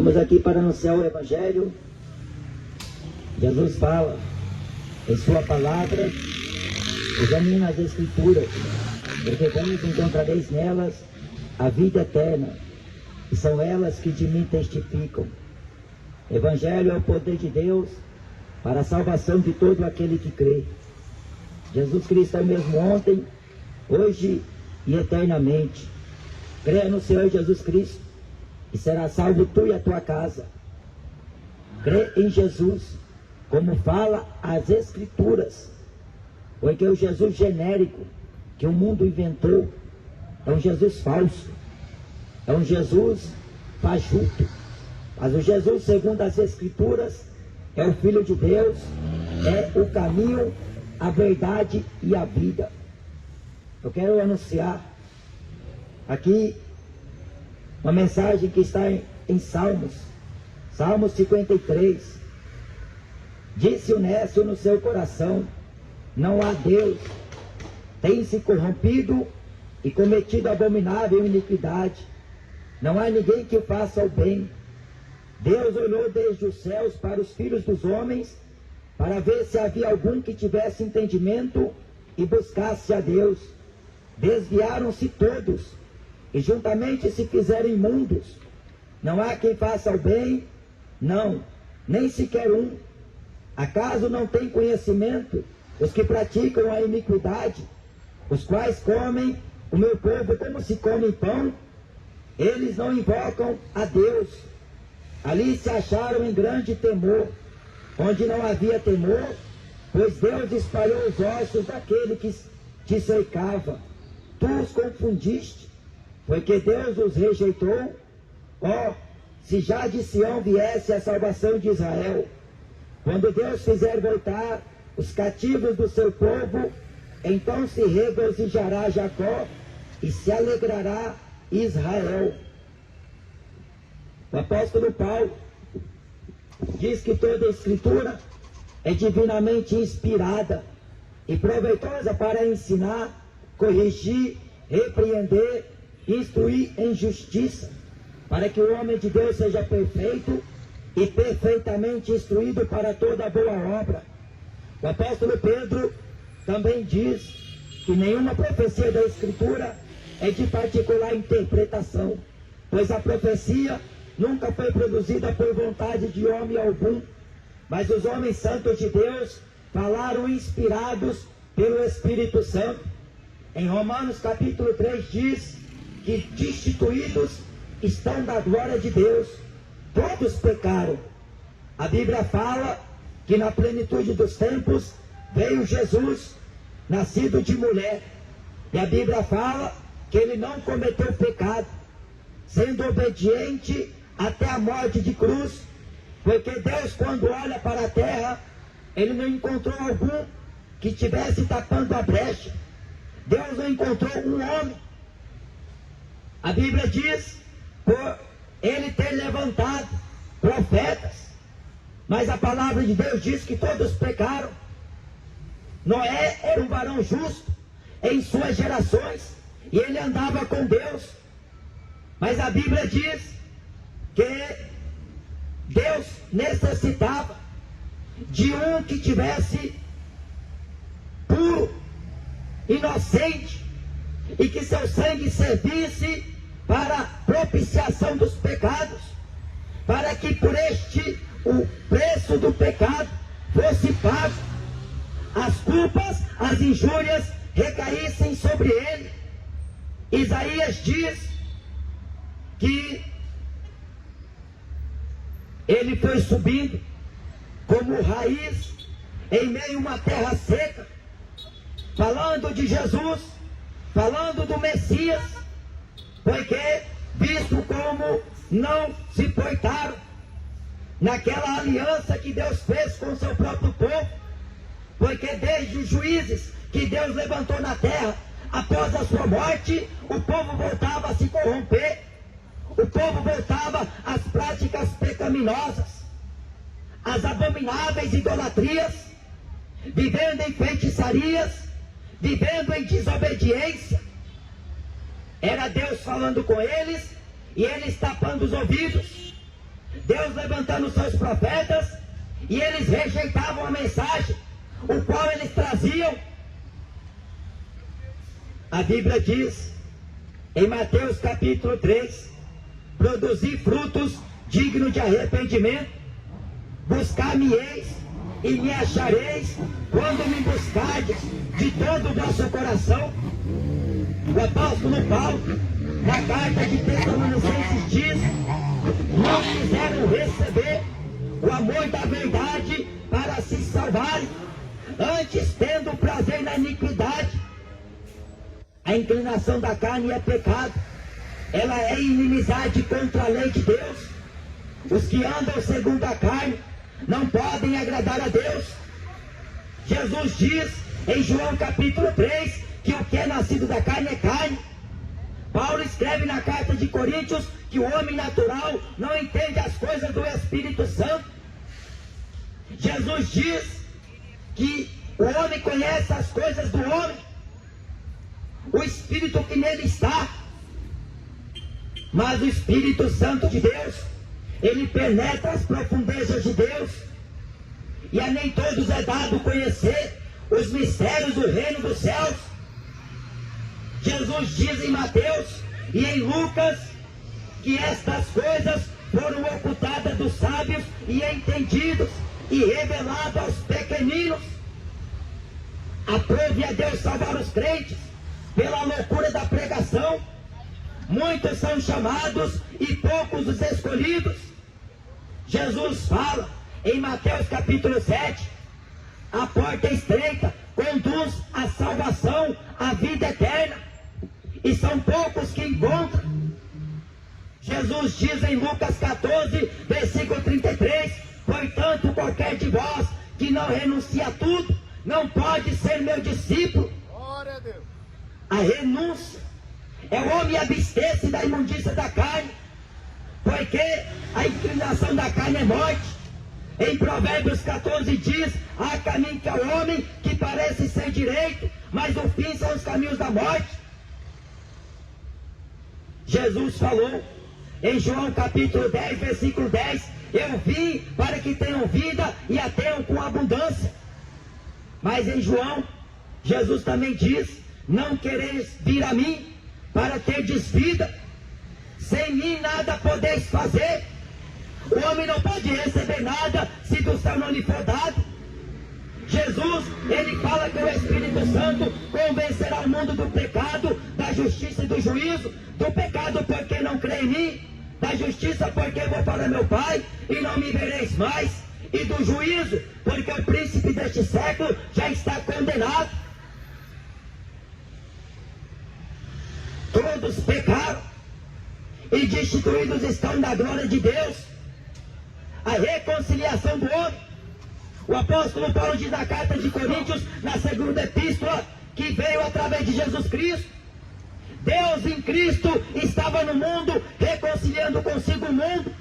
Estamos aqui para anunciar o Evangelho. Jesus fala em sua palavra: examine as Escrituras, porque vós encontrareis nelas a vida eterna, e são elas que de mim testificam. Evangelho é o poder de Deus para a salvação de todo aquele que crê. Jesus Cristo é o mesmo ontem, hoje e eternamente. Creia no Senhor Jesus Cristo e será salvo tu e a tua casa. Crê em Jesus, como fala as Escrituras, porque o Jesus genérico que o mundo inventou é um Jesus falso, é um Jesus fajuto. Mas o Jesus segundo as Escrituras é o Filho de Deus, é o caminho, a verdade e a vida. Eu quero anunciar aqui uma mensagem que está em Salmos 53. Disse o nécio no seu coração: não há Deus. Tem se corrompido e cometido abominável iniquidade. Não há ninguém que faça o bem. Deus olhou desde os céus para os filhos dos homens, para ver se havia algum que tivesse entendimento e buscasse a Deus. Desviaram-se todos, e juntamente se fizeram imundos. Não há quem faça o bem, não, nem sequer um. Acaso não tem conhecimento os que praticam a iniquidade, os quais comem o meu povo como se come pão? Eles não invocam a Deus. Ali se acharam em grande temor, onde não havia temor, pois Deus espalhou os ossos daquele que te cercava. Tu os confundiste, porque Deus os rejeitou. Ó, se já de Sião viesse a salvação de Israel, quando Deus fizer voltar os cativos do seu povo, então se regozijará Jacó e se alegrará Israel. O apóstolo Paulo diz que toda a Escritura é divinamente inspirada e proveitosa para ensinar, corrigir, repreender, instruir em justiça, para que o homem de Deus seja perfeito e perfeitamente instruído para toda boa obra. O apóstolo Pedro também diz que nenhuma profecia da Escritura é de particular interpretação, pois a profecia nunca foi produzida por vontade de homem algum, mas os homens santos de Deus falaram inspirados pelo Espírito Santo. Em Romanos capítulo 3 diz que destituídos estão da glória de Deus, todos pecaram. A Bíblia fala que na plenitude dos tempos veio Jesus, nascido de mulher, e a Bíblia fala que ele não cometeu pecado, sendo obediente até a morte de cruz, porque Deus, quando olha para a terra, ele não encontrou algum que estivesse tapando a brecha. Deus não encontrou um homem. A Bíblia diz por ele ter levantado profetas, mas a palavra de Deus diz que todos pecaram. Noé era um varão justo em suas gerações, e ele andava com Deus, mas a Bíblia diz que Deus necessitava de um que tivesse puro, inocente, e que seu sangue servisse para a propiciação dos pecados, para que por o preço do pecado fosse pago, as culpas, as injúrias recaíssem sobre ele. Isaías diz que ele foi subindo como raiz em meio a uma terra seca, falando de Jesus, falando do Messias, porque visto como não se portaram naquela aliança que Deus fez com o seu próprio povo, porque desde os juízes que Deus levantou na terra, após a sua morte, o povo voltava a se corromper, o povo voltava às práticas pecaminosas, às abomináveis idolatrias, vivendo em feitiçarias, vivendo em desobediência. Era Deus falando com eles e eles tapando os ouvidos. Deus levantando os seus profetas, e eles rejeitavam a mensagem, o qual eles traziam. A Bíblia diz, em Mateus capítulo 3, produzir frutos dignos de arrependimento, buscar-me-eis e me achareis, quando me buscardes de todo o vosso coração. O apóstolo Paulo, na carta de Tessalonicenses, diz: não quiseram receber o amor da verdade para se salvarem, antes tendo prazer na iniquidade. A inclinação da carne é pecado, ela é inimizade contra a lei de Deus. Os que andam segundo a carne não podem agradar a Deus. Jesus diz em João capítulo 3 que o que é nascido da carne é carne. Paulo escreve na carta de Coríntios que o homem natural não entende as coisas do Espírito Santo. Jesus diz que o homem conhece as coisas do homem, o Espírito que nele está, mas o Espírito Santo de Deus, ele penetra as profundezas de Deus, e a nem todos é dado conhecer os mistérios do reino dos céus. Jesus diz em Mateus e em Lucas que estas coisas foram ocultadas dos sábios e entendidos e reveladas aos pequeninos. Aprove a Deus salvar os crentes pela loucura da pregação. Muitos são chamados e poucos os escolhidos. Jesus fala em Mateus capítulo 7, a porta estreita conduz à salvação, à vida eterna, e são poucos que encontram. Jesus diz em Lucas 14, versículo 33, portanto qualquer de vós que não renuncia a tudo, não pode ser meu discípulo. Glória a Deus. A renúncia é o homem abster-se da imundícia da carne, porque a inclinação da carne é morte. Em Provérbios 14 diz: há caminho que é o homem que parece ser direito, mas o fim são os caminhos da morte. Jesus falou em João capítulo 10, versículo 10: eu vim para que tenham vida e a tenham com abundância. Mas em João, Jesus também diz: não quereis vir a mim para terdes vida, sem mim nada podeis fazer. O homem não pode receber nada se do céu não lhe for dado. Jesus, ele fala que o Espírito Santo convencerá o mundo do pecado, da justiça e do juízo. Do pecado porque não crê em mim, da justiça porque vou para meu Pai e não me vereis mais, e do juízo porque o príncipe deste século já está condenado. Todos pecaram e destituídos estão da glória de Deus. A reconciliação do homem. O apóstolo Paulo diz na carta de Coríntios, na segunda epístola, que veio através de Jesus Cristo. Deus em Cristo estava no mundo, reconciliando consigo o mundo.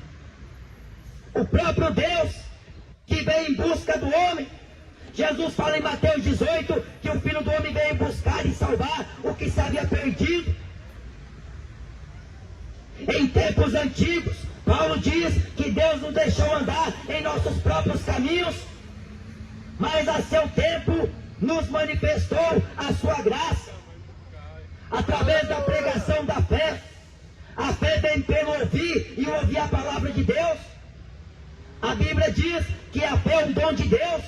O próprio Deus que veio em busca do homem. Jesus fala em Mateus 18 que o Filho do Homem veio buscar e salvar o que se havia perdido. Em tempos antigos, Paulo diz que Deus nos deixou andar em nossos próprios caminhos, mas a seu tempo nos manifestou a sua graça, através da pregação da fé. A fé vem pelo ouvir e ouvir a palavra de Deus. A Bíblia diz que a fé é um dom de Deus.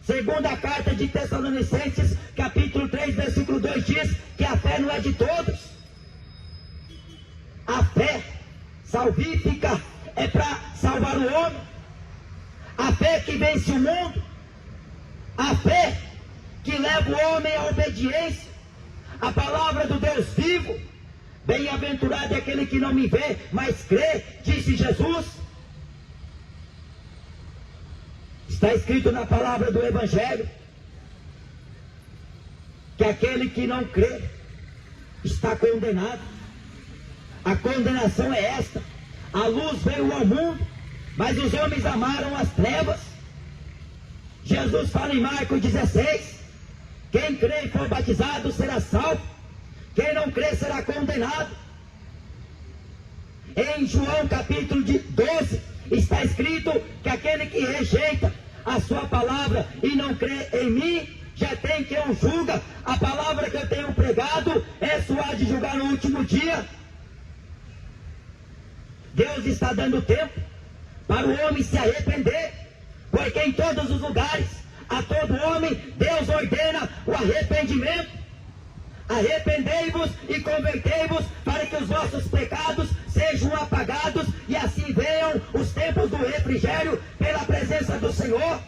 Segundo a carta de Tessalonicenses, capítulo 3, versículo 2, diz que a fé não é de todos. A fé salvífica é para salvar o homem. A fé que vence o mundo. A fé que leva o homem à obediência. A palavra do Deus vivo. Bem-aventurado é aquele que não me vê, mas crê, disse Jesus. Está escrito na palavra do Evangelho que aquele que não crê está condenado. A condenação é esta: a luz veio ao mundo, mas os homens amaram as trevas. Jesus fala em Marcos 16: quem crê e for batizado será salvo, quem não crê será condenado. Em João capítulo 12, está escrito que aquele que rejeita a sua palavra e não crê em mim, já tem quem o julga. A palavra que eu tenho pregado é sua de julgar no último dia. Deus está dando tempo para o homem se arrepender, porque em todos os lugares, a todo homem, Deus ordena o arrependimento. Arrependei-vos e convertei-vos para que os vossos pecados sejam apagados e assim venham os tempos do refrigério pela presença do Senhor.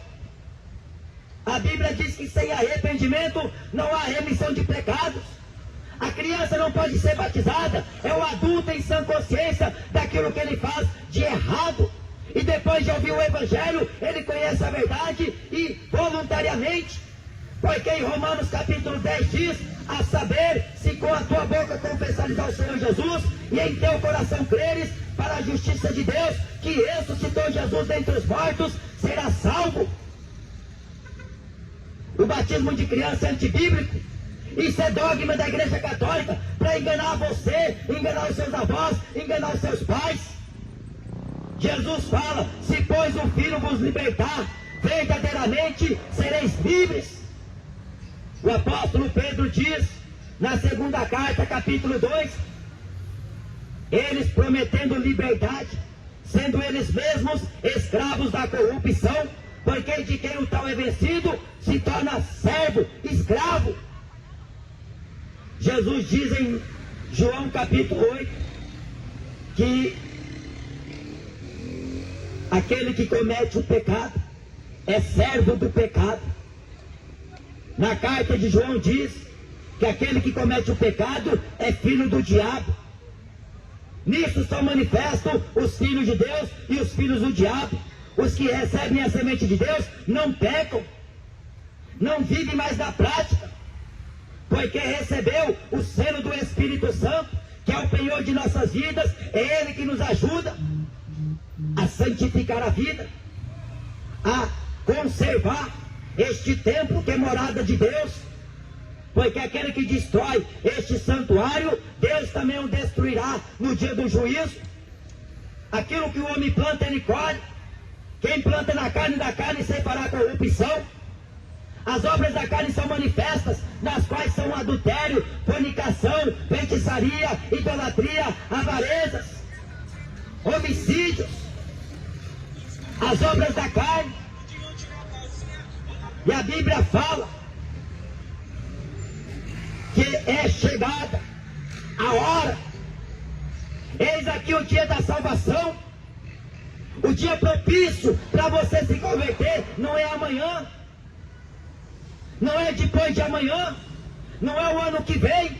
A Bíblia diz que sem arrependimento não há remissão de pecados. A criança não pode ser batizada, é o adulto em sã consciência daquilo que ele faz de errado. E depois de ouvir o Evangelho, ele conhece a verdade e voluntariamente, porque em Romanos capítulo 10 diz: a saber, se com a tua boca confessares ao Senhor Jesus e em teu coração creres para a justiça de Deus, que ressuscitou Jesus dentre os mortos, será salvo. O batismo de criança é antibíblico. Isso é dogma da Igreja Católica para enganar você, enganar os seus avós, enganar os seus pais. Jesus fala: se pois o Filho vos libertar, verdadeiramente sereis livres. O apóstolo Pedro diz na segunda carta, capítulo 2, eles prometendo liberdade, sendo eles mesmos escravos da corrupção, porque de quem o tal é vencido se torna servo, escravo. Jesus diz em João capítulo 8 que aquele que comete o pecado é servo do pecado. Na carta de João diz que aquele que comete o pecado é filho do diabo. Nisso são manifestos os filhos de Deus e os filhos do diabo. Os que recebem a semente de Deus não pecam, não vivem mais na prática, porque recebeu o selo do Espírito Santo, que é o penhor de nossas vidas. É Ele que nos ajuda a santificar a vida, a conservar este templo que é morada de Deus, porque aquele que destrói este santuário, Deus também o destruirá no dia do juízo. Aquilo que o homem planta, ele colhe. Quem planta na carne da carne fará corrupção. As obras da carne são manifestas, nas quais são adultério, fornicação, feitiçaria, idolatria, avarezas, homicídios. As obras da carne. E a Bíblia fala que é chegada a hora. Eis aqui o dia da salvação. O dia propício para você se converter não é amanhã, não é depois de amanhã, não é o ano que vem.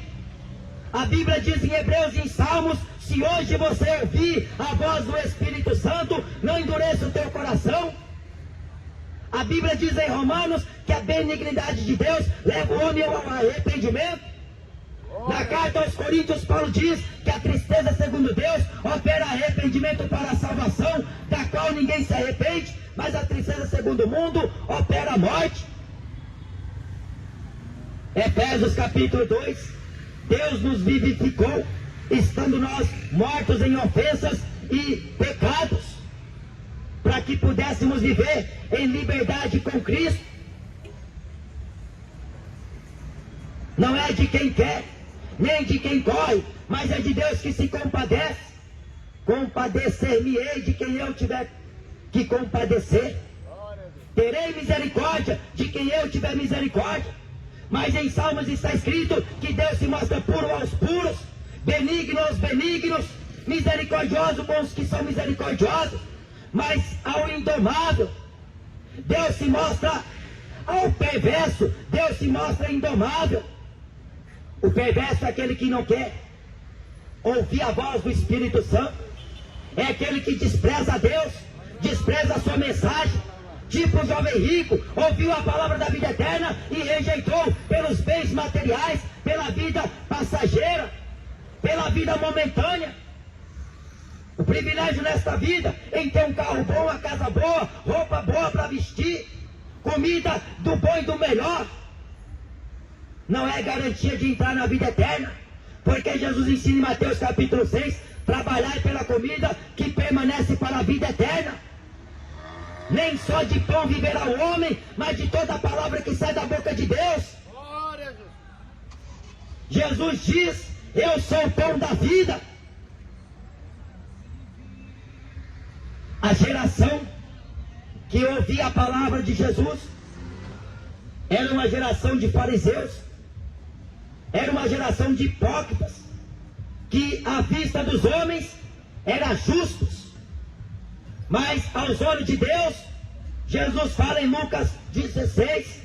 A Bíblia diz em Hebreus e em Salmos: se hoje você ouvir a voz do Espírito Santo, não endureça o teu coração. A Bíblia diz em Romanos que a benignidade de Deus leva o homem ao arrependimento. Na carta aos Coríntios, Paulo diz que a tristeza segundo Deus opera arrependimento para a salvação, da qual ninguém se arrepende, mas a tristeza segundo o mundo opera a morte. Efésios capítulo 2, Deus nos vivificou, estando nós mortos em ofensas e pecados, para que pudéssemos viver em liberdade com Cristo. Não é de quem quer, nem de quem corre, mas é de Deus que se compadece. Compadecer-me-ei de quem eu tiver que compadecer. Terei misericórdia de quem eu tiver misericórdia. Mas em Salmos está escrito que Deus se mostra puro aos puros, benigno aos benignos, misericordioso com os que são misericordiosos. Mas ao indomável, Deus se mostra ao perverso, Deus se mostra indomável. O perverso é aquele que não quer ouvir a voz do Espírito Santo, é aquele que despreza a Deus, despreza a sua mensagem. Tipo o jovem rico, ouviu a palavra da vida eterna e rejeitou pelos bens materiais, pela vida passageira, pela vida momentânea. O privilégio nesta vida em ter um carro bom, uma casa boa, roupa boa para vestir, comida do bom e do melhor, não é garantia de entrar na vida eterna, porque Jesus ensina em Mateus capítulo 6, trabalhai pela comida que permanece para a vida eterna. Nem só de pão viverá o homem, mas de toda a palavra que sai da boca de Deus. Jesus diz: eu sou o pão da vida. A geração que ouvia a palavra de Jesus era uma geração de fariseus, era uma geração de hipócritas, que à vista dos homens eram justos, mas aos olhos de Deus, Jesus fala em Lucas 16,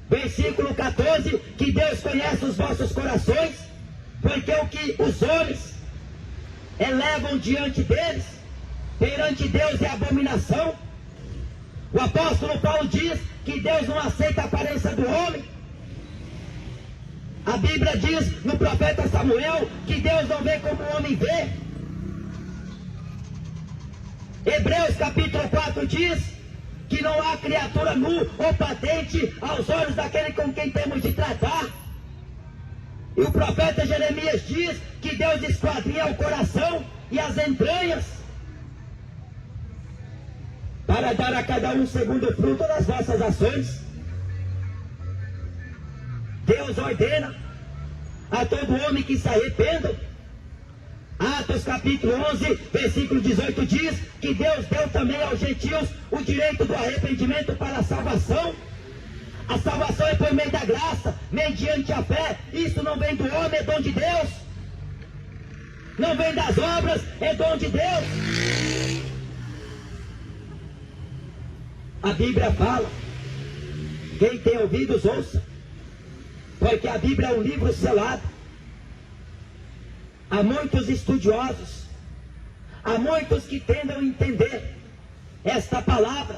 versículo 14, que Deus conhece os vossos corações, porque o que os homens elevam diante deles, perante Deus é abominação. O apóstolo Paulo diz que Deus não aceita a aparência do homem. A Bíblia diz no profeta Samuel que Deus não vê como o homem vê. Hebreus capítulo 4 diz que não há criatura nu ou patente aos olhos daquele com quem temos de tratar. E o profeta Jeremias diz que Deus esquadrinha o coração e as entranhas, para dar a cada um segundo o fruto das vossas ações. Deus ordena a todo homem que se arrependa. Atos capítulo 11, versículo 18 diz que Deus deu também aos gentios o direito do arrependimento para a salvação. A salvação é por meio da graça, mediante a fé. Isso não vem do homem, é dom de Deus. Não vem das obras, é dom de Deus. A Bíblia fala, quem tem ouvidos ouça, porque a Bíblia é um livro selado. Há muitos estudiosos, há muitos que tendem a entender esta palavra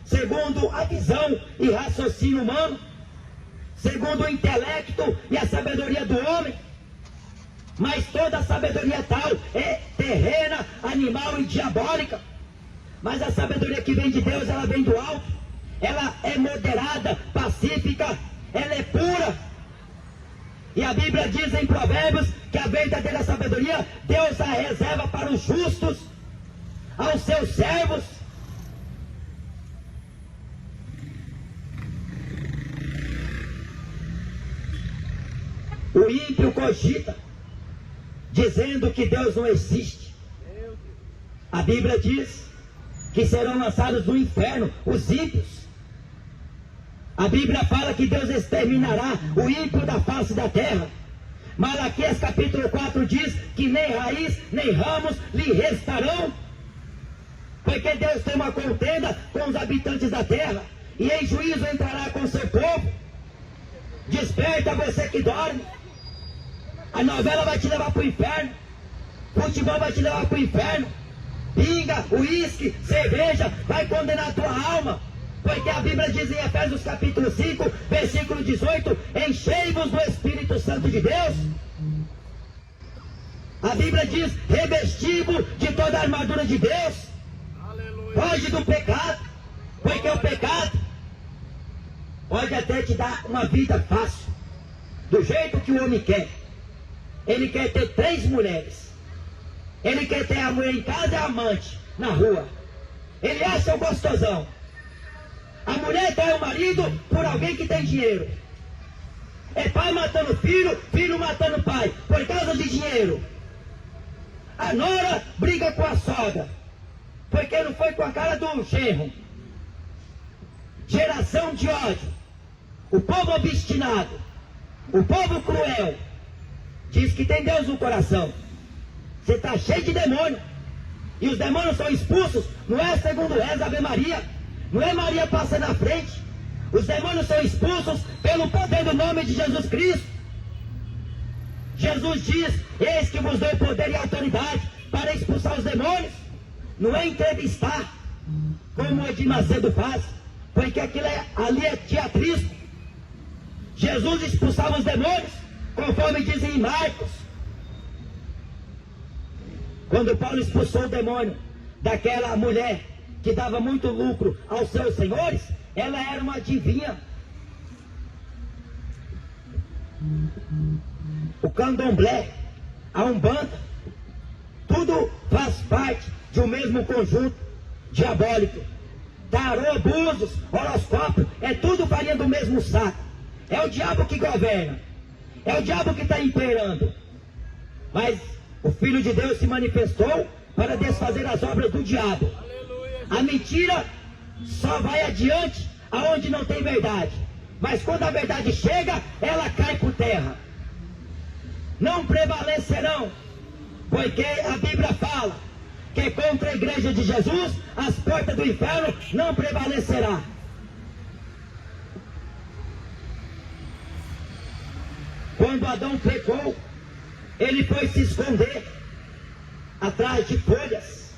segundo a visão e raciocínio humano, segundo o intelecto e a sabedoria do homem. Mas toda a sabedoria tal é terrena, animal e diabólica. Mas a sabedoria que vem de Deus, ela vem do alto. Ela é moderada, pacífica, ela é pura. E a Bíblia diz em Provérbios que a verdadeira sabedoria, Deus a reserva para os justos, aos seus servos. O ímpio cogita, dizendo que Deus não existe. A Bíblia diz que serão lançados no inferno os ímpios. A Bíblia fala que Deus exterminará o ímpio da face da terra. Malaquias capítulo 4 diz que nem raiz, nem ramos lhe restarão. Porque Deus tem uma contenda com os habitantes da terra, e em juízo entrará com seu povo. Desperta você que dorme. A novela vai te levar para o inferno. Futebol vai te levar para o inferno. Pinga, uísque, cerveja, vai condenar a tua alma. Porque a Bíblia diz em Efésios capítulo 5, versículo 18, enchei-vos do Espírito Santo de Deus. A Bíblia diz, revesti-vos de toda a armadura de Deus. Foge do pecado, porque o pecado pode até te dar uma vida fácil, do jeito que o homem quer. Ele quer ter 3 mulheres. Ele quer ter a mulher em casa e a amante na rua. Ele acha o gostosão. A mulher trai o marido por alguém que tem dinheiro. É pai matando filho, filho matando pai, por causa de dinheiro. A nora briga com a sogra, porque não foi com a cara do genro. Geração de ódio. O povo obstinado, o povo cruel, diz que tem Deus no coração. Você está cheio de demônio. E os demônios são expulsos. Não é segundo reza Ave Maria. Não é Maria passa na frente. Os demônios são expulsos pelo poder do nome de Jesus Cristo. Jesus diz, eis que vos dou poder e autoridade para expulsar os demônios. Não é entrevistar, como o Edir Macedo faz, porque ali é teatrismo. Jesus expulsava os demônios, conforme dizem em Marcos. Quando Paulo expulsou o demônio daquela mulher que dava muito lucro aos seus senhores, ela era uma adivinha. O candomblé, a umbanda, tudo parte de um mesmo conjunto diabólico. Tarô, búzios, horoscópio, é tudo farinha do mesmo saco. É o diabo que governa, é o diabo que está imperando. Mas o Filho de Deus se manifestou para desfazer as obras do diabo. A mentira só vai adiante aonde não tem verdade. Mas quando a verdade chega, ela cai por terra. Não prevalecerão, porque a Bíblia fala que contra a igreja de Jesus, as portas do inferno não prevalecerá. Quando Adão pecou, ele foi se esconder atrás de folhas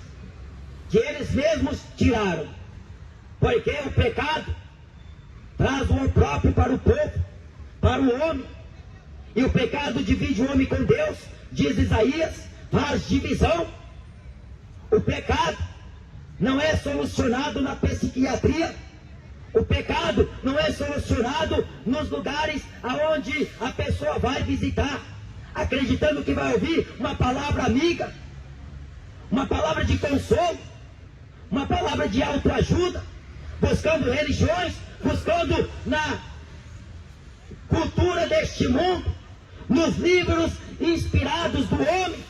que eles mesmos tiraram, porque o pecado traz o próprio para o povo, para o homem, e o pecado divide o homem com Deus, diz Isaías, faz divisão. O pecado não é solucionado na psiquiatria, o pecado não é solucionado nos lugares aonde a pessoa vai visitar, acreditando que vai ouvir uma palavra amiga, uma palavra de consolo, uma palavra de autoajuda, buscando religiões, buscando na cultura deste mundo, nos livros inspirados do homem.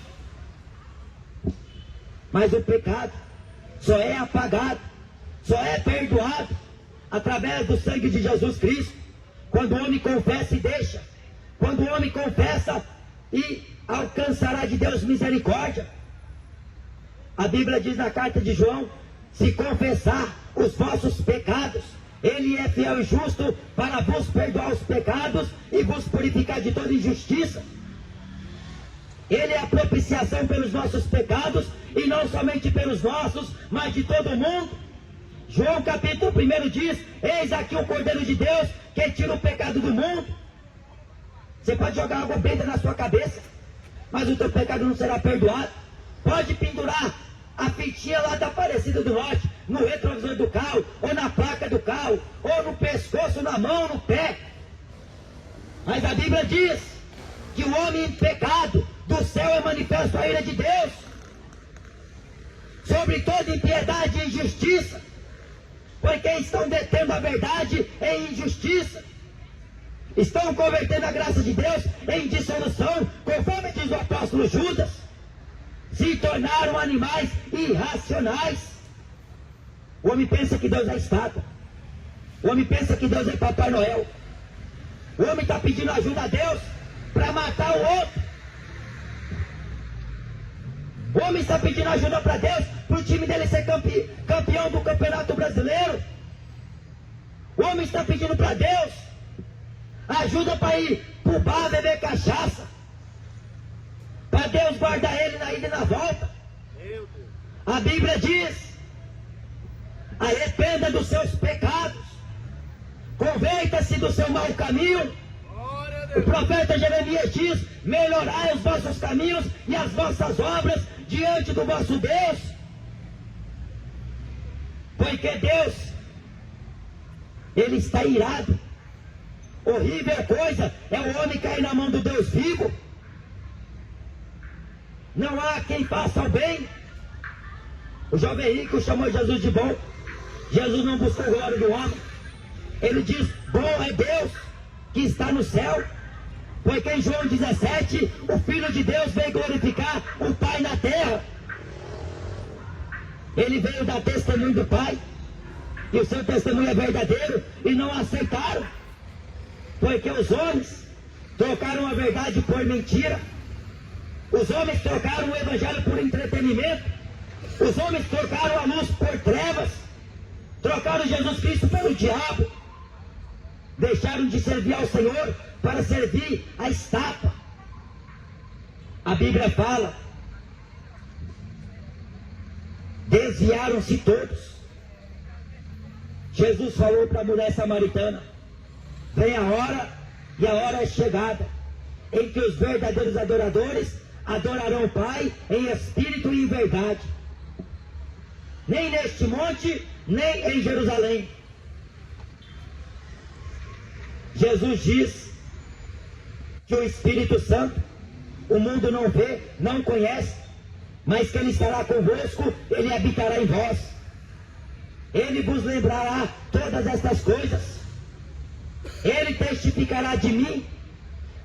Mas o pecado só é apagado, só é perdoado através do sangue de Jesus Cristo, quando o homem confessa e deixa, quando o homem confessa e alcançará de Deus misericórdia. A Bíblia diz na carta de João: se confessar os vossos pecados, Ele é fiel e justo para vos perdoar os pecados e vos purificar de toda injustiça. Ele é a propiciação pelos nossos pecados, e não somente pelos nossos, mas de todo mundo. João capítulo 1 diz: eis aqui o Cordeiro de Deus que tira o pecado do mundo. Você pode jogar água benta na sua cabeça, mas o teu pecado não será perdoado. Pode pendurar a fitinha lá da Aparecida do Norte no retrovisor do carro, ou na placa do carro, ou no pescoço, na mão, no pé, mas a Bíblia diz que o homem em pecado, do céu é manifesto a ira de Deus sobre toda impiedade e injustiça, porque estão detendo a verdade em injustiça, estão convertendo a graça de Deus em dissolução, conforme diz o apóstolo Judas. Se tornaram animais irracionais. O homem pensa que Deus é estátua, o homem pensa que Deus é Papai Noel, o homem está pedindo ajuda a Deus para matar o outro. O homem está pedindo ajuda para Deus para o time dele ser campeão do Campeonato Brasileiro. O homem está pedindo para Deus ajuda para ir para o bar beber cachaça, para Deus guardar ele na ida e na volta. A Bíblia diz: arrependa dos seus pecados, converta-se do seu mau caminho. O profeta Jeremias diz: melhorai os vossos caminhos e as vossas obras diante do vosso Deus, porque Deus, Ele está irado. Horrível coisa é o homem cair na mão do Deus vivo. Não há quem faça o bem. O jovem rico chamou Jesus de bom. Jesus não buscou glória do homem. Ele diz: bom é Deus que está no céu, porque em João 17 o Filho de Deus veio glorificar o Pai na terra. Ele veio dar testemunho do Pai, e o seu testemunho é verdadeiro, e não aceitaram, porque os homens trocaram a verdade por mentira. Os homens trocaram o evangelho por entretenimento. Os homens trocaram a luz por trevas. Trocaram Jesus Cristo pelo diabo. Deixaram de servir ao Senhor para servir a estátua. A Bíblia fala: desviaram-se todos. Jesus falou para a mulher samaritana: vem a hora, e a hora é chegada, em que os verdadeiros adoradores adorarão o Pai em espírito e em verdade. Nem neste monte, nem em Jerusalém. Jesus diz que o Espírito Santo o mundo não vê, não conhece, mas que Ele estará convosco, Ele habitará em vós. Ele vos lembrará todas estas coisas. Ele testificará de mim,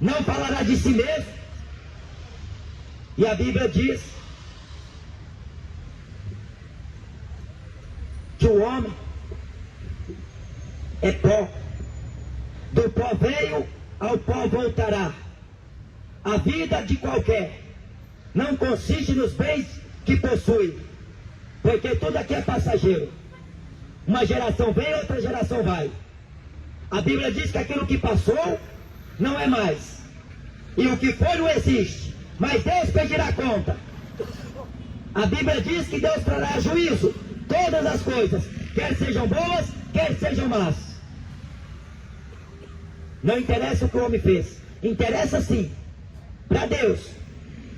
não falará de si mesmo. E a Bíblia diz que o homem é pó. Do pó veio, ao pó voltará. A vida de qualquer não consiste nos bens que possui, porque tudo aqui é passageiro. Uma geração vem, outra geração vai. A Bíblia diz que aquilo que passou não é mais, e o que foi não existe, mas Deus pedirá conta. A Bíblia diz que Deus trará juízo todas as coisas, quer sejam boas, quer sejam más. Não interessa o que o homem fez, interessa sim para Deus,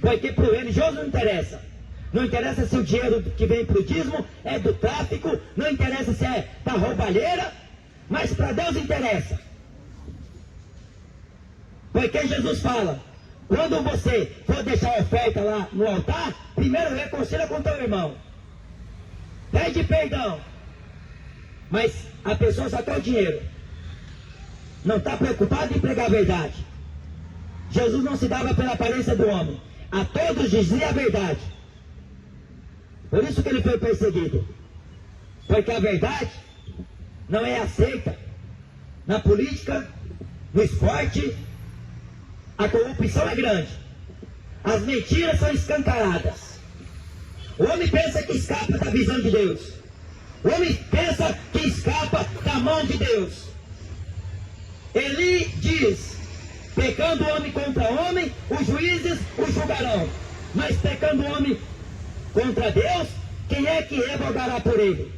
porque para o religioso não interessa. Não interessa se o dinheiro que vem para o dízimo é do tráfico, não interessa se é da roubalheira, mas para Deus interessa. Porque Jesus fala, quando você for deixar a oferta lá no altar, primeiro reconcilia com teu irmão. Pede perdão. Mas a pessoa só quer o dinheiro. Não está preocupado em pregar a verdade. Jesus não se dava pela aparência do homem. A todos dizia a verdade. Por isso que ele foi perseguido. Porque a verdade não é aceita na política, no esporte. A corrupção é grande. As mentiras são escancaradas. O homem pensa que escapa da visão de Deus. O homem pensa que escapa da mão de Deus. Eli diz, pecando o homem contra homem, os juízes o julgarão. Mas pecando o homem contra Deus, quem é que revogará por ele?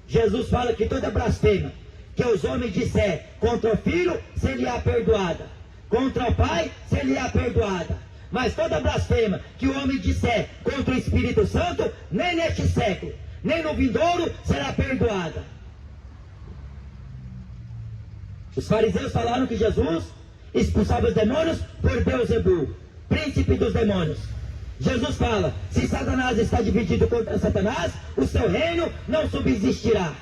Jesus fala que toda blasfema que os homens disser contra o filho, seria perdoada. Contra o pai, seria perdoada. Mas toda blasfema que o homem disser contra o Espírito Santo, nem neste século, nem no vindouro, será perdoada. Os fariseus falaram que Jesus expulsava os demônios por Beelzebul, príncipe dos demônios. Jesus fala, se Satanás está dividido contra Satanás, o seu reino não subsistirá.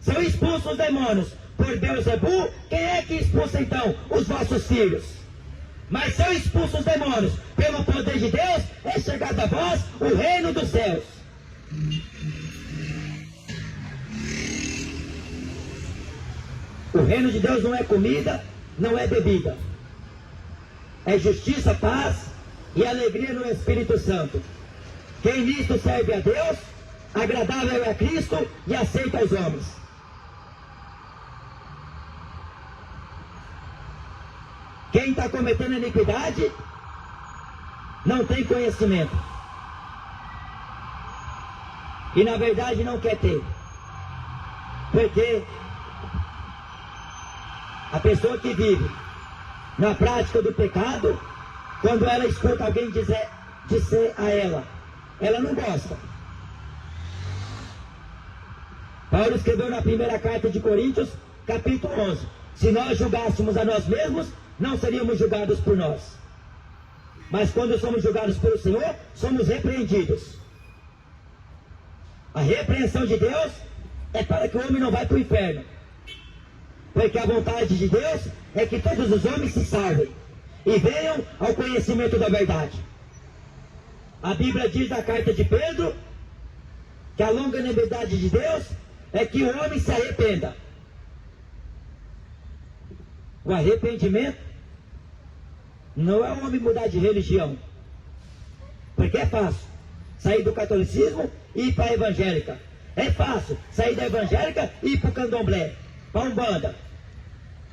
Se eu expulso os demônios por Beelzebul, quem é que expulsa então os vossos filhos? Mas se eu expulso os demônios pelo poder de Deus, é chegado a vós o reino dos céus. O reino de Deus não é comida, não é bebida. É justiça, paz e alegria no Espírito Santo. Quem nisto serve a Deus, agradável é a Cristo e aceita aos homens. Quem está cometendo iniquidade não tem conhecimento. E na verdade não quer ter. Porque a pessoa que vive na prática do pecado, quando ela escuta alguém dizer a ela não gosta. Paulo escreveu na primeira carta de Coríntios, capítulo 11, se nós julgássemos a nós mesmos, não seríamos julgados por nós. Mas quando somos julgados pelo Senhor, somos repreendidos. A repreensão de Deus é para que o homem não vá para o inferno. Porque a vontade de Deus é que todos os homens se salvem e venham ao conhecimento da verdade. A Bíblia diz na carta de Pedro que a longanimidade de Deus é que o homem se arrependa. O arrependimento não é o homem mudar de religião, porque é fácil sair do catolicismo e ir para a evangélica. É fácil sair da evangélica e ir para o candomblé, para a Umbanda.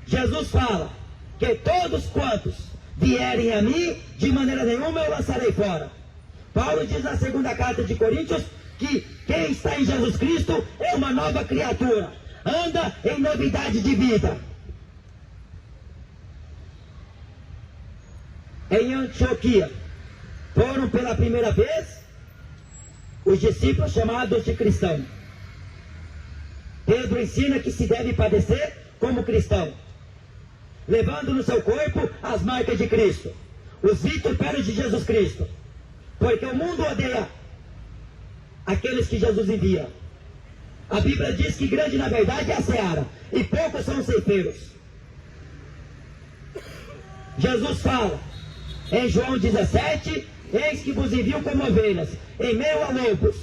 Jesus fala que todos quantos vierem a mim, de maneira nenhuma eu lançarei fora. Paulo diz na segunda carta de Coríntios que quem está em Jesus Cristo é uma nova criatura, anda em novidade de vida. Em Antioquia foram pela primeira vez os discípulos chamados de cristãos. Pedro ensina que se deve padecer como cristão, levando no seu corpo as marcas de Cristo. os vitupérios de Jesus Cristo, porque o mundo odeia aqueles que Jesus envia. A Bíblia diz que grande na verdade é a seara, e poucos são os ceifeiros. Jesus fala em João 17, eis que vos envio como ovelhas, em meio a lobos.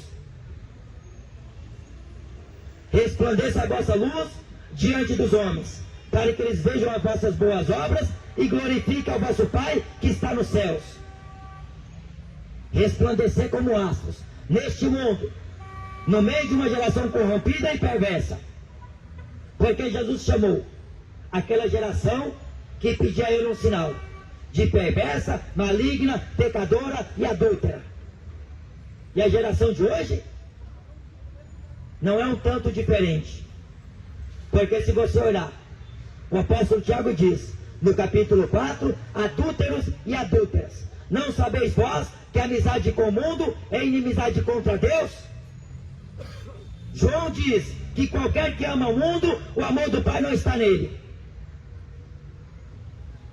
Resplandeça a vossa luz diante dos homens, para que eles vejam as vossas boas obras e glorifiquem ao vosso Pai que está nos céus. Resplandecer como astros neste mundo, no meio de uma geração corrompida e perversa, porque Jesus chamou aquela geração que pedia a ele um sinal de perversa, maligna, pecadora e adúltera. E a geração de hoje não é um tanto diferente, porque se você olhar, o apóstolo Tiago diz no capítulo 4, adúlteros e adúlteras, não sabeis vós que a amizade com o mundo é inimizade contra Deus? João diz que qualquer que ama o mundo, o amor do Pai não está nele.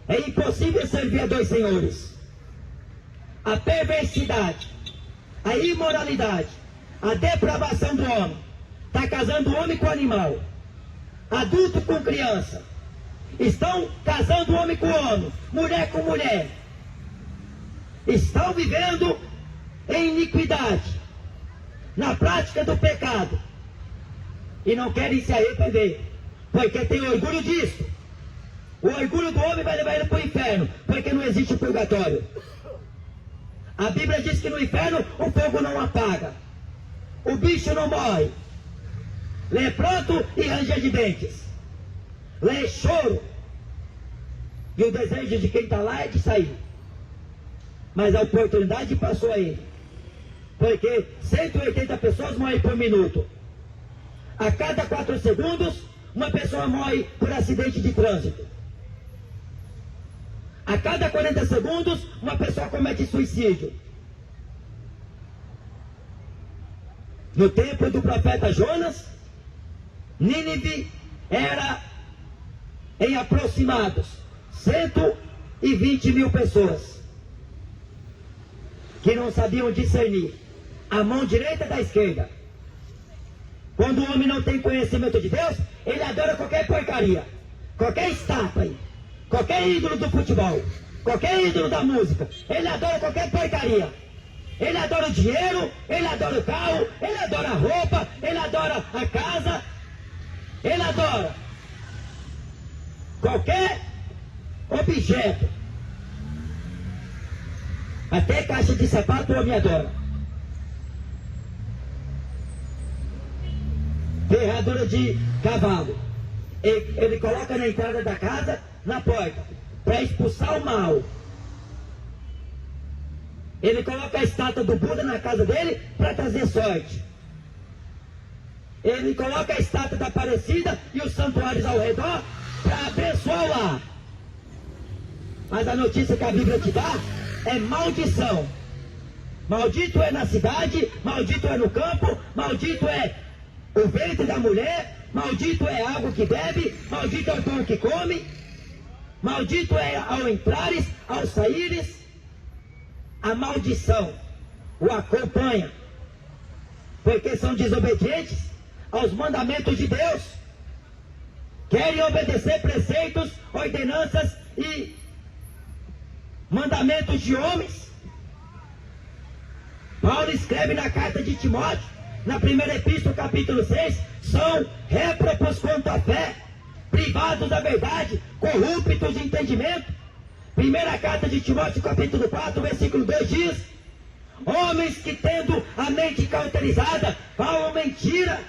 É impossível servir a dois senhores. A perversidade, a imoralidade, a depravação do homem está casando o homem com o animal, adulto com criança. Estão casando o homem com o homem, mulher com mulher. Estão vivendo em iniquidade, na prática do pecado, e não querem se arrepender, porque tem orgulho disso. O orgulho do homem vai levar ele para o inferno, porque não existe purgatório. A Bíblia diz que no inferno o fogo não apaga, o bicho não morre. Lê pranto e ranger de dentes, lê choro, e o desejo de quem está lá é de sair. Mas a oportunidade passou a ele, porque 180 pessoas morrem por minuto. A cada 4 segundos, uma pessoa morre por acidente de trânsito. A cada 40 segundos, uma pessoa comete suicídio. No tempo do profeta Jonas, Nínive era em aproximados 120 mil pessoas que não sabiam discernir a mão direita da esquerda. Quando o homem não tem conhecimento de Deus, ele adora qualquer porcaria, qualquer estátua, qualquer ídolo do futebol, qualquer ídolo da música. Ele adora qualquer porcaria. Ele adora o dinheiro, ele adora o carro, ele adora a roupa, ele adora a casa, ele adora qualquer objeto. Até caixa de sapato o homem adora. Ferradura de cavalo. Ele coloca na entrada da casa, na porta, para expulsar o mal. Ele coloca a estátua do Buda na casa dele para trazer sorte. Ele coloca a estátua da Aparecida e os santuários ao redor para abençoar o lar. Mas a notícia que a Bíblia te dá é maldição. Maldito é na cidade, maldito é no campo, maldito é o ventre da mulher, maldito é a água que bebe, maldito é o pão que come, maldito é ao entrares, ao saíres. A maldição o acompanha, porque são desobedientes aos mandamentos de Deus, querem obedecer preceitos, ordenanças e mandamentos de homens. Paulo escreve na carta de Timóteo, na primeira epístola, capítulo 6, são réprobos quanto à fé, privados da verdade, corruptos de entendimento. Primeira carta de Timóteo, capítulo 4, versículo 2 diz: homens que tendo a mente cauterizada, falam mentira.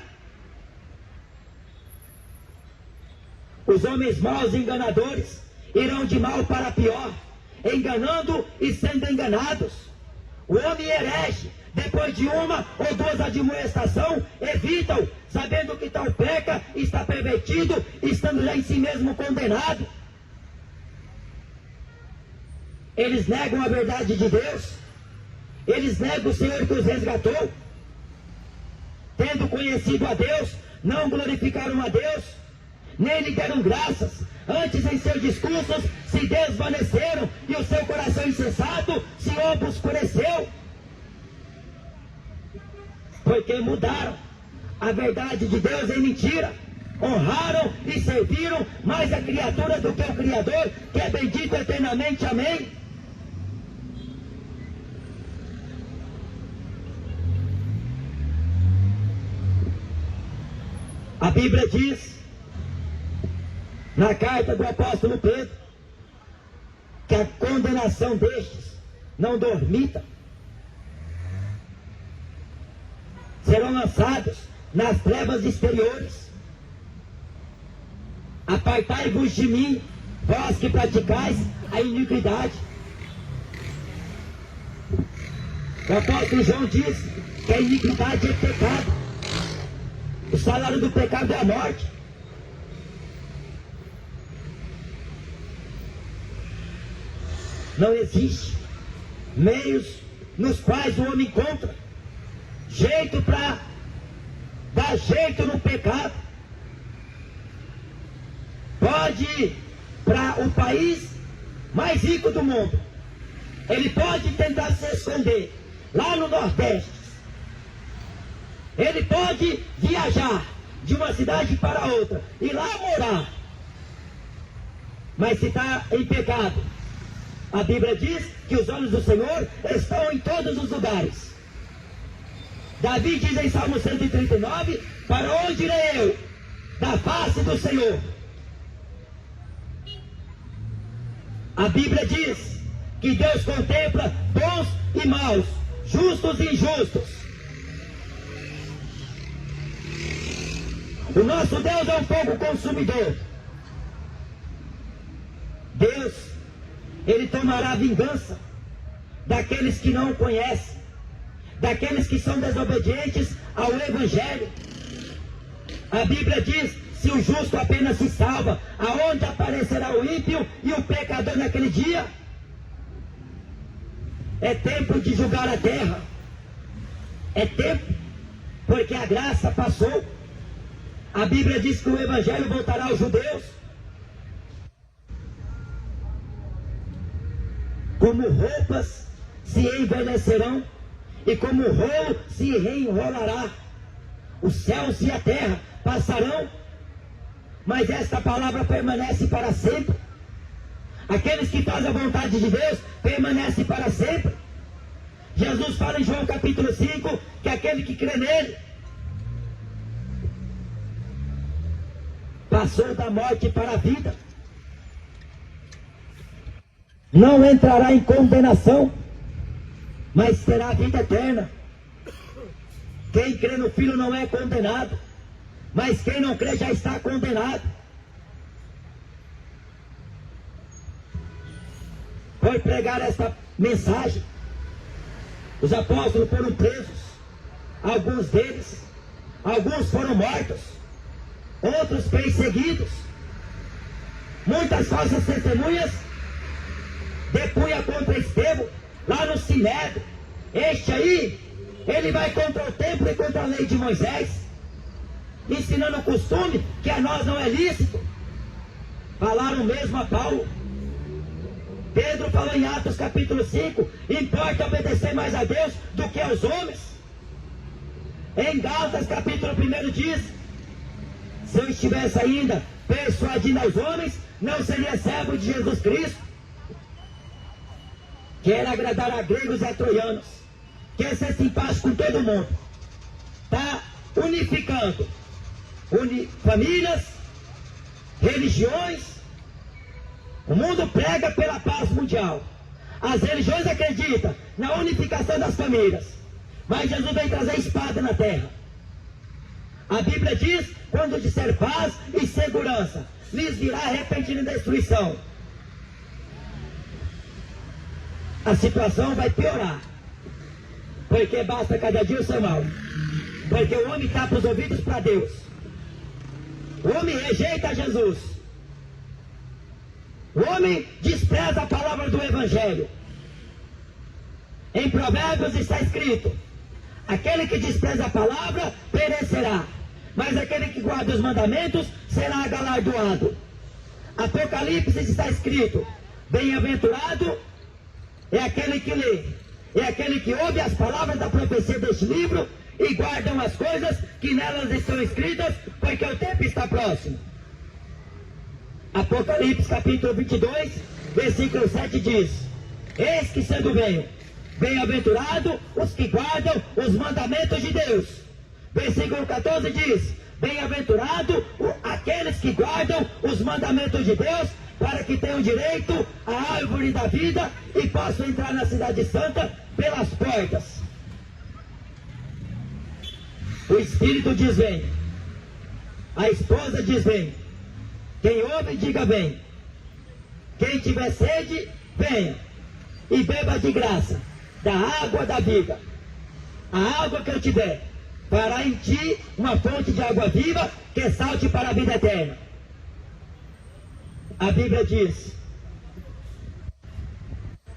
Os homens maus e enganadores irão de mal para pior, enganando e sendo enganados. O homem herege, depois de uma ou duas admoestações, evitam, sabendo que tal peca, está pervertido, estando já em si mesmo condenado. Eles negam a verdade de Deus, eles negam o Senhor que os resgatou. Tendo conhecido a Deus, não glorificaram a Deus, nem lhe deram graças, Antes, em seus discursos, se desvaneceram e o seu coração insensato se obscureceu. Porque mudaram a verdade de Deus em mentira. Honraram e serviram mais a criatura do que o Criador, que é bendito eternamente. Amém. A Bíblia diz, na carta do apóstolo Pedro, que a condenação destes não dormita. Serão lançados nas trevas exteriores. Apartai-vos de mim, vós que praticais a iniquidade. O apóstolo João diz que a iniquidade é pecado. O salário do pecado é a morte. Não existe meios nos quais o homem encontra jeito para dar jeito no pecado. Pode ir para o país mais rico do mundo. Ele pode tentar se esconder lá no Nordeste. Ele pode viajar de uma cidade para outra e lá morar. Mas se está em pecado, a Bíblia diz que os olhos do Senhor estão em todos os lugares. Davi diz em Salmo 139, para onde irei eu? Da face do Senhor. A Bíblia diz que Deus contempla bons e maus, justos e injustos. O nosso Deus é um fogo consumidor. Deus, Ele tomará vingança daqueles que não o conhecem, daqueles que são desobedientes ao Evangelho. A Bíblia diz, se o justo apenas se salva, aonde aparecerá o ímpio e o pecador naquele dia? É tempo de julgar a terra. É tempo, porque a graça passou. A Bíblia diz que o Evangelho voltará aos judeus. Como roupas se envelhecerão, e como rolo se reenrolará. Os céus e a terra passarão, mas esta palavra permanece para sempre. Aqueles que fazem a vontade de Deus permanecem para sempre. Jesus fala em João capítulo 5 que aquele que crê nele passou da morte para a vida. Não entrará em condenação, mas terá vida eterna. Quem crê no Filho não é condenado, mas quem não crê já está condenado. Por pregar esta mensagem, os apóstolos foram presos, alguns foram mortos, outros perseguidos. Muitas falsas testemunhas depunha contra Estevão, lá no Sinédrio. Este aí, ele vai contra o templo e contra a lei de Moisés, ensinando o costume que a nós não é lícito. Falaram mesmo a Paulo. Pedro falou em Atos capítulo 5, importa obedecer mais a Deus do que aos homens. Em Gálatas capítulo 1 diz, se eu estivesse ainda persuadindo aos homens, não seria servo de Jesus Cristo. Quer agradar a gregos e a troianos, quer ser simpático com todo mundo, está unificando famílias, religiões. O mundo prega pela paz mundial. As religiões acreditam na unificação das famílias, mas Jesus vem trazer espada na terra. A Bíblia diz, quando disser paz e segurança, lhes virá repentina destruição. A situação vai piorar, porque basta cada dia o seu mal, porque o homem tapa os ouvidos para Deus, o homem rejeita Jesus, o homem despreza a palavra do Evangelho. Em Provérbios está escrito, aquele que despreza a palavra perecerá, mas aquele que guarda os mandamentos será galardoado. Apocalipse está escrito: bem-aventurado é aquele que lê, é aquele que ouve as palavras da profecia deste livro e guardam as coisas que nelas estão escritas, porque o tempo está próximo. Apocalipse capítulo 22, versículo 7 diz: eis que sendo venho, bem-aventurado os que guardam os mandamentos de Deus. Versículo 14 diz: bem-aventurado aqueles que guardam os mandamentos de Deus, para que tenham direito à árvore da vida e possam entrar na cidade santa pelas portas. O Espírito diz: vem. A esposa diz: vem. Quem ouve, diga: vem. Quem tiver sede, venha e beba de graça da água da vida. A água que eu te der fará em ti uma fonte de água viva que salte para a vida eterna. A Bíblia diz: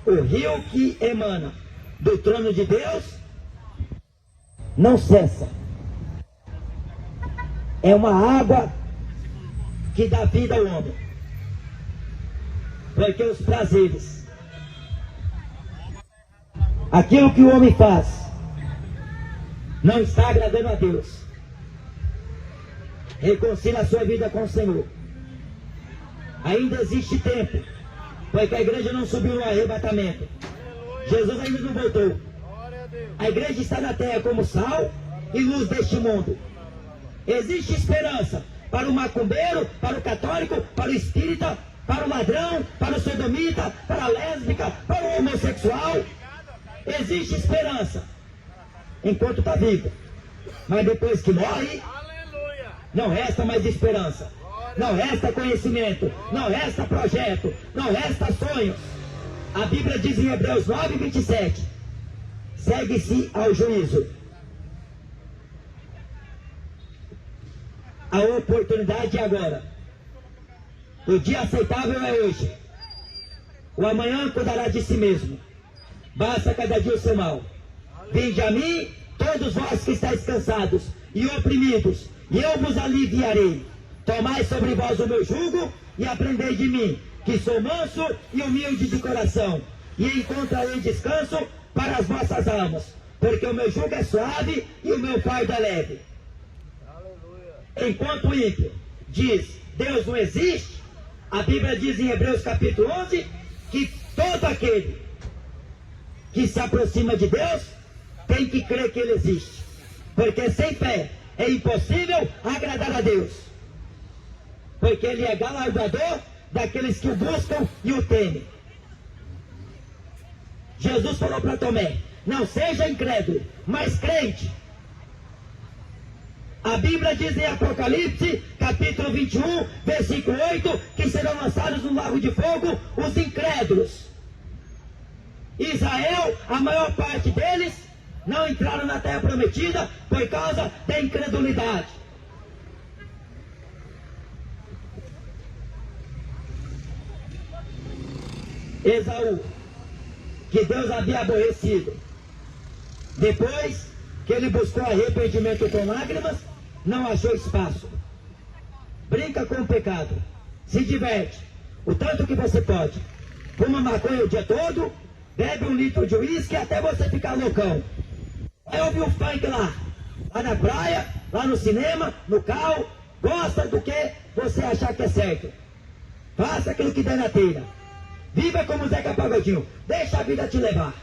o rio que emana do trono de Deus não cessa. É uma água que dá vida ao homem. Porque os prazeres, aquilo que o homem faz, não está agradando a Deus. Reconcilia a sua vida com o Senhor. Ainda existe tempo, porque a igreja não subiu no arrebatamento. Jesus ainda não voltou. A igreja está na terra como sal e luz deste mundo. Existe esperança para o macumbeiro, para o católico, para o espírita, para o ladrão, para o sodomita, para a lésbica, para o homossexual. Existe esperança enquanto está vivo. Mas depois que morre, não resta mais esperança. Não resta conhecimento, não resta projeto, não resta sonhos. A Bíblia diz em Hebreus 9, 27, segue-se ao juízo. A oportunidade é agora. O dia aceitável é hoje. O amanhã cuidará de si mesmo. Basta cada dia o seu mal. Vinde a mim, todos vós que estáis cansados e oprimidos, e eu vos aliviarei. Tomai sobre vós o meu jugo e aprendei de mim, que sou manso e humilde de coração, e encontrarei descanso para as vossas almas, porque o meu jugo é suave e o meu fardo é leve. Enquanto o ímpio diz: Deus não existe, a Bíblia diz em Hebreus capítulo 11 que todo aquele que se aproxima de Deus tem que crer que Ele existe, porque sem fé é impossível agradar a Deus. Porque Ele é galardoador daqueles que o buscam e o temem. Jesus falou para Tomé: não seja incrédulo, mas crente. A Bíblia diz em Apocalipse, capítulo 21, versículo 8, que serão lançados no lago de fogo os incrédulos. Israel, a maior parte deles, não entraram na terra prometida por causa da incredulidade. Esaú, que Deus havia aborrecido, depois que ele buscou arrependimento com lágrimas, não achou espaço. Brinca com o pecado, se diverte o tanto que você pode, fuma maconha o dia todo, bebe 1 litro de uísque até você ficar loucão. Aí ouve um funk lá na praia, lá no cinema, no carro, gosta do que você achar que é certo. Faça aquilo que der na telha. Viva como Zeca Pagodinho, deixa a vida te levar.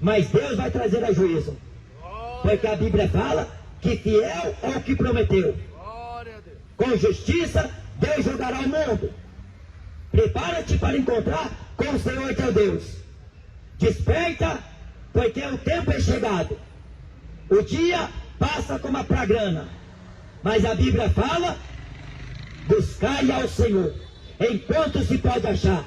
Mas Deus vai trazer a juízo, porque a Bíblia fala que fiel é o que prometeu. Com justiça Deus julgará o mundo. Prepara-te para encontrar com o Senhor teu Deus. Desperta, porque o tempo é chegado. O dia passa como a pragrana, mas a Bíblia fala: buscai ao Senhor enquanto se pode achar,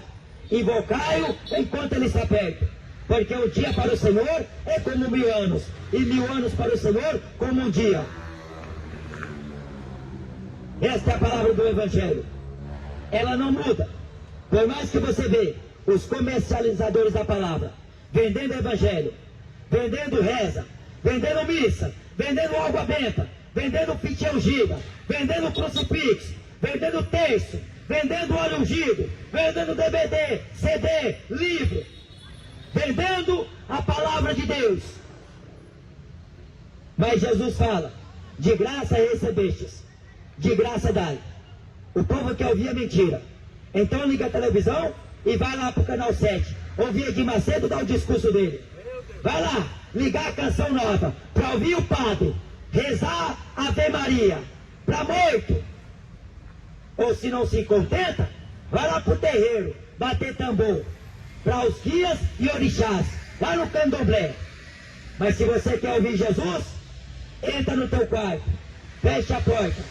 invocai-o enquanto ele está perto, porque o dia para o Senhor é como 1000 anos, e 1000 anos para o Senhor como um dia. Esta é a palavra do Evangelho. Ela não muda. Por mais que você vê os comercializadores da palavra vendendo Evangelho, vendendo reza, vendendo missa, vendendo água benta, vendendo fita ungida, vendendo crucifixo, vendendo terço, vendendo óleo ungido, vendendo DVD, CD, livro, vendendo a palavra de Deus. Mas Jesus fala, de graça recebestes, de graça dai. O povo quer ouvir a mentira. Então liga a televisão e vai lá para o canal 7, ouvir Edir Macedo dar o discurso dele. Vai lá, ligar a canção nova, para ouvir o padre rezar Ave Maria, para morto. Ou se não se contenta, vai lá para o terreiro, bater tambor, para os guias e orixás, lá no candomblé. Mas se você quer ouvir Jesus, entra no teu quarto, fecha a porta,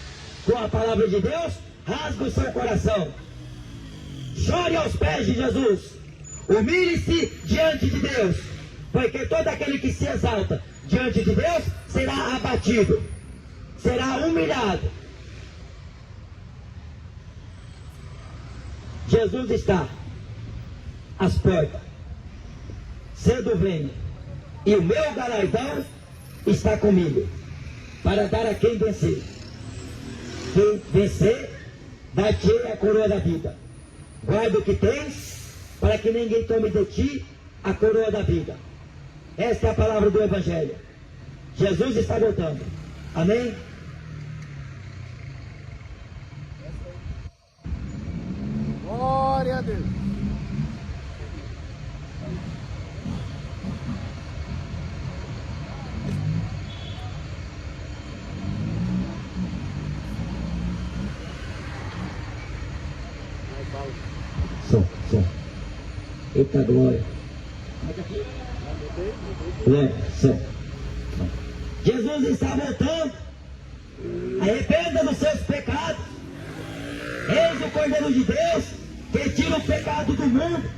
com a palavra de Deus, rasga o seu coração. Chore aos pés de Jesus, humilhe-se diante de Deus, porque todo aquele que se exalta diante de Deus será abatido, será humilhado. Jesus está às portas, cedo venho, e o meu galardão está comigo, para dar a quem vencer. Quem vencer, dar-te a coroa da vida. Guarda o que tens, para que ninguém tome de ti a coroa da vida. Esta é a palavra do Evangelho. Jesus está voltando. Amém? Glória a Deus. Som. Eita glória. Glória, som. Jesus está voltando. Arrependa dos seus pecados. Eis o Cordeiro de Deus que tira o pecado do mundo.